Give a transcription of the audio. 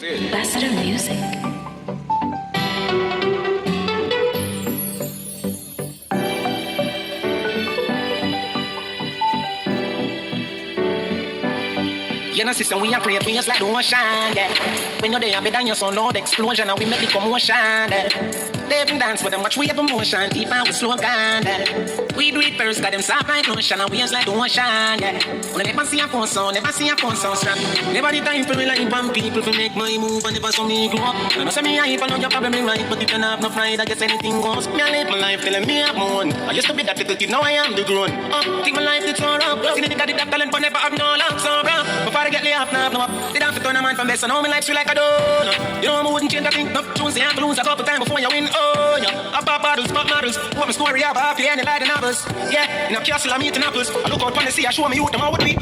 Ambassador Music. You know, sister, we are create waves like the ocean, yeah. When you're there, better your sound loud explosion, and we make the commotion, yeah. They even dance with them, watch we have emotion, deep and we slow down, yeah. We do it first, got them soft like lotion, and waves like the ocean, yeah. Well, never see a phone sound, never see a phone sound strap. Never the time for me like one people to make my move, and never saw me grow up. I know say me hype, I know you're probably right, but if you don't have no pride, I guess anything goes. Me I live my life telling me I'm on. I used to be that little kid, now I am the grown up. Think my life it's all up. See the nigga did that talent, but never have no luck, so bro. Before I get laid off, now up. They don't have to turn a man from best, so now my life's feel like a donut. You know I wouldn't change a thing. No, choose, you have to lose a couple times before you win. Oh, yeah. I pop bottles, pop models. What my story about, happy and like the novels. Yeah, in a castle, I'm eating apples. I look out on the sea, I show me youth, them how would be.